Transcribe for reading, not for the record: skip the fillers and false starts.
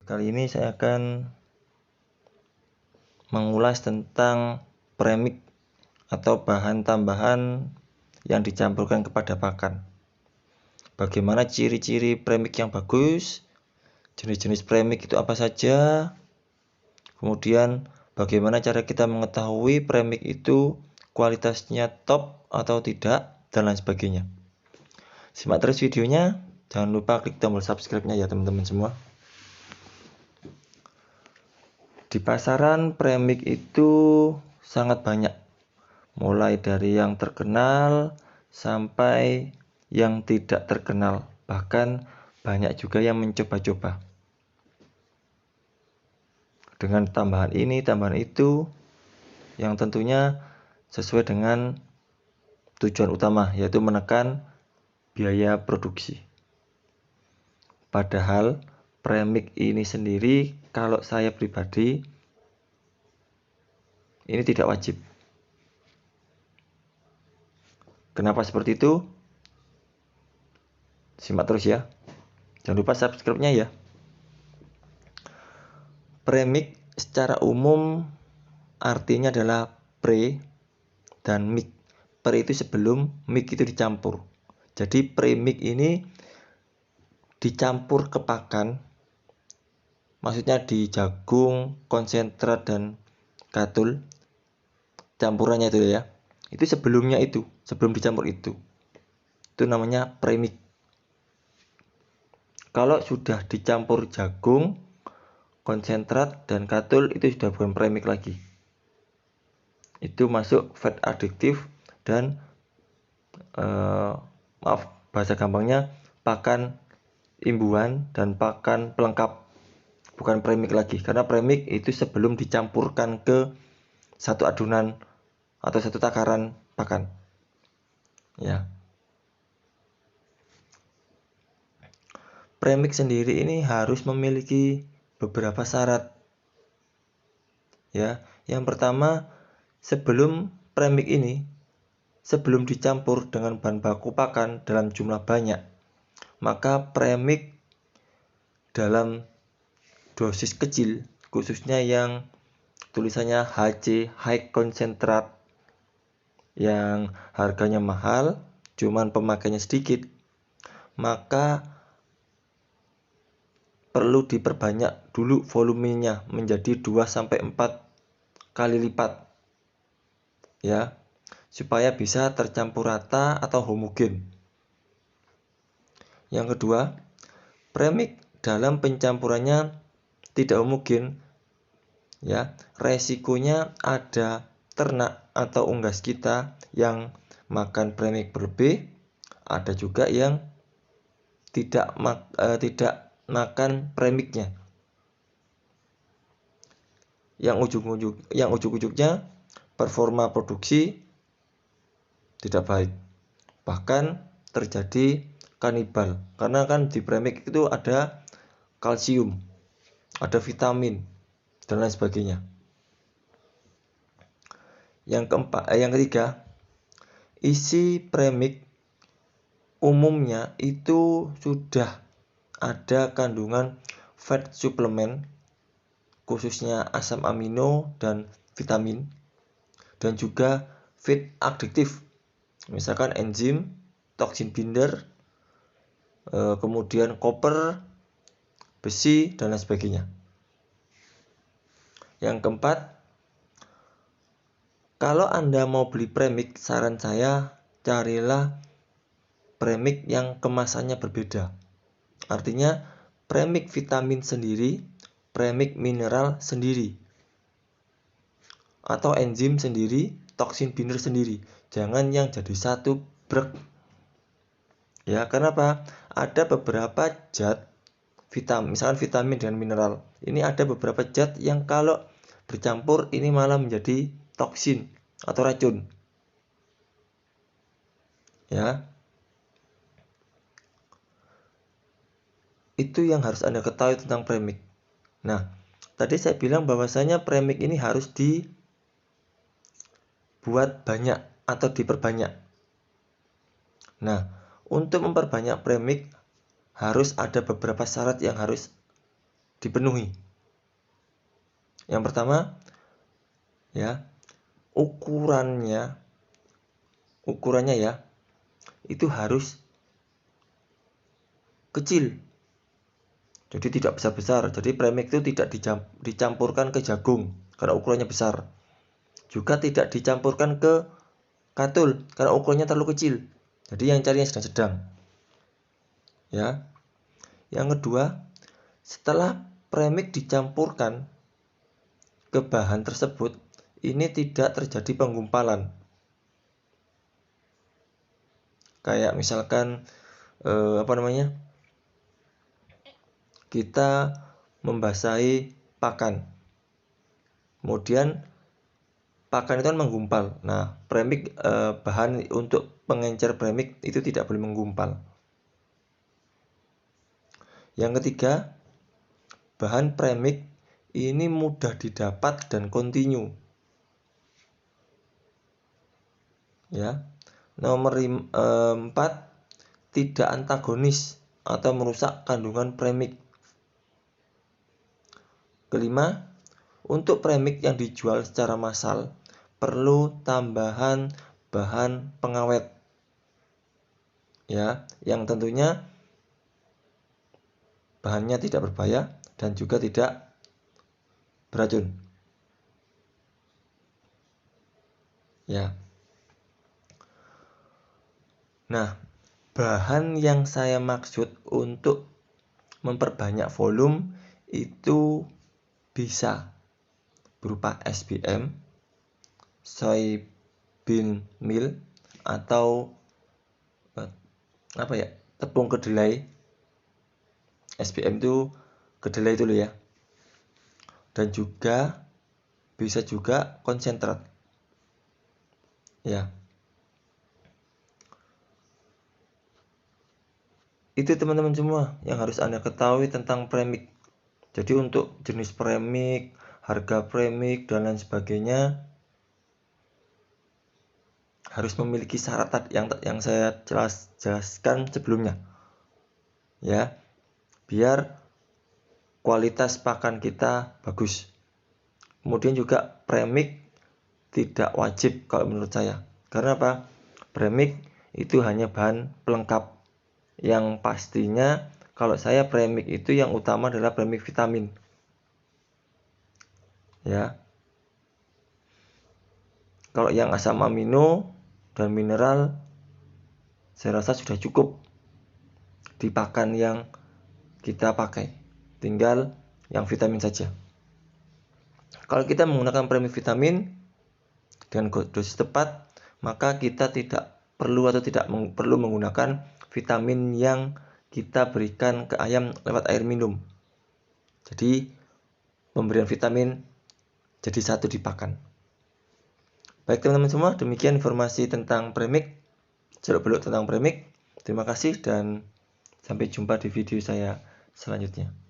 Kali ini saya akan mengulas tentang premix atau bahan tambahan yang dicampurkan kepada pakan. Bagaimana ciri-ciri premix yang bagus, jenis-jenis premix itu apa saja, kemudian bagaimana cara kita mengetahui premix itu kualitasnya top atau tidak, dan lain sebagainya. Simak terus videonya, jangan lupa klik tombol subscribe-nya ya teman-teman semua. Di pasaran premix itu sangat banyak, mulai dari yang terkenal sampai yang tidak terkenal, bahkan banyak juga yang mencoba-coba dengan tambahan ini, tambahan itu, yang tentunya sesuai dengan tujuan utama, yaitu menekan biaya produksi. Padahal premix ini sendiri, kalau saya pribadi, ini tidak wajib. Kenapa seperti itu? Simak terus ya. Jangan lupa subscribe-nya ya. Premix secara umum artinya adalah pre dan mix. Pre itu sebelum, mix itu dicampur. Jadi premix ini dicampur ke pakan, maksudnya di jagung, konsentrat, dan katul, campurannya itu ya. Itu sebelumnya itu, sebelum dicampur itu namanya premix. Kalau sudah dicampur jagung, konsentrat, dan katul, itu sudah bukan premix lagi. Itu masuk fat additive dan bahasa gampangnya pakan imbuhan dan pakan pelengkap, bukan premix lagi, karena premix itu sebelum dicampurkan ke satu adunan atau satu takaran pakan ya. Premix sendiri ini harus memiliki beberapa syarat ya. Yang pertama, sebelum premix ini, sebelum dicampur dengan bahan baku pakan dalam jumlah banyak, maka premix dalam dosis kecil, khususnya yang tulisannya HC, high concentrate, yang harganya mahal, cuman pemakainya sedikit, maka perlu diperbanyak dulu volumenya menjadi 2-4 kali lipat ya, supaya bisa tercampur rata atau homogen. Yang kedua, premix dalam pencampurannya tidak homogen ya, resikonya ada ternak atau unggas kita yang makan premix berlebih, ada juga yang tidak makan premixnya, yang ujung-ujungnya performa produksi tidak baik, bahkan terjadi kanibal, karena kan di premix itu ada kalsium, ada vitamin, dan lain sebagainya. Yang ketiga, isi premix umumnya itu sudah ada kandungan fat suplemen, khususnya asam amino dan vitamin, dan juga feed additive, misalkan enzim, toksin binder, kemudian koper, besi, dan lain sebagainya. Yang keempat, kalau Anda mau beli premix, saran saya carilah premix yang kemasannya berbeda. Artinya premix vitamin sendiri, premix mineral sendiri, atau enzim sendiri, toksin binder sendiri. Jangan yang jadi satu brek ya. Kenapa? Ada beberapa zat vitamin, misalkan vitamin dan mineral, ini ada beberapa zat yang kalau bercampur ini malah menjadi toksin atau racun ya. Itu yang harus Anda ketahui tentang premix. Nah, tadi saya bilang bahwasanya premix ini harus dibuat banyak atau diperbanyak. Nah, untuk memperbanyak premix harus ada beberapa syarat yang harus dipenuhi. Yang pertama, ya, ukurannya ya, itu harus kecil. Jadi tidak besar-besar. Jadi premix itu tidak dicampurkan ke jagung karena ukurannya besar. Juga tidak dicampurkan ke katul karena ukurannya terlalu kecil. Jadi yang cari yang sedang-sedang. Ya. Yang kedua, setelah premix dicampurkan ke bahan tersebut, ini tidak terjadi penggumpalan. Kayak misalkan kita membasahi pakan. Kemudian pakan itu kan menggumpal. Nah, premix bahan untuk pengencer premix itu tidak boleh menggumpal. Yang ketiga, bahan premix ini mudah didapat dan kontinu. Ya. Nomor 4, tidak antagonis atau merusak kandungan premix. Kelima, untuk premix yang dijual secara massal perlu tambahan bahan pengawet. Ya, yang tentunya bahannya tidak berbahaya dan juga tidak beracun. Ya. Nah, bahan yang saya maksud untuk memperbanyak volume itu bisa berupa SBM, soybean meal, atau tepung kedelai. SBM itu kedelai itu loh ya. Dan juga bisa juga konsentrat. Ya. Itu teman-teman semua yang harus Anda ketahui tentang premix. Jadi untuk jenis premix, harga premix, dan lain sebagainya harus memiliki syarat yang saya jelaskan sebelumnya. Ya. Biar kualitas pakan kita bagus. Kemudian juga premix tidak wajib kalau menurut saya. Karena apa? Premix itu hanya bahan pelengkap. Yang pastinya kalau saya premix itu yang utama adalah premix vitamin. Ya. Kalau yang asam amino dan mineral saya rasa sudah cukup di pakan yang kita pakai. Tinggal yang vitamin saja. Kalau kita menggunakan premix vitamin dengan dosis tepat, maka kita tidak perlu menggunakan vitamin yang kita berikan ke ayam lewat air minum. Jadi pemberian vitamin jadi satu di pakan. Baik teman-teman semua, demikian informasi tentang premix, seluk-beluk tentang premix. Terima kasih dan sampai jumpa di video saya selanjutnya.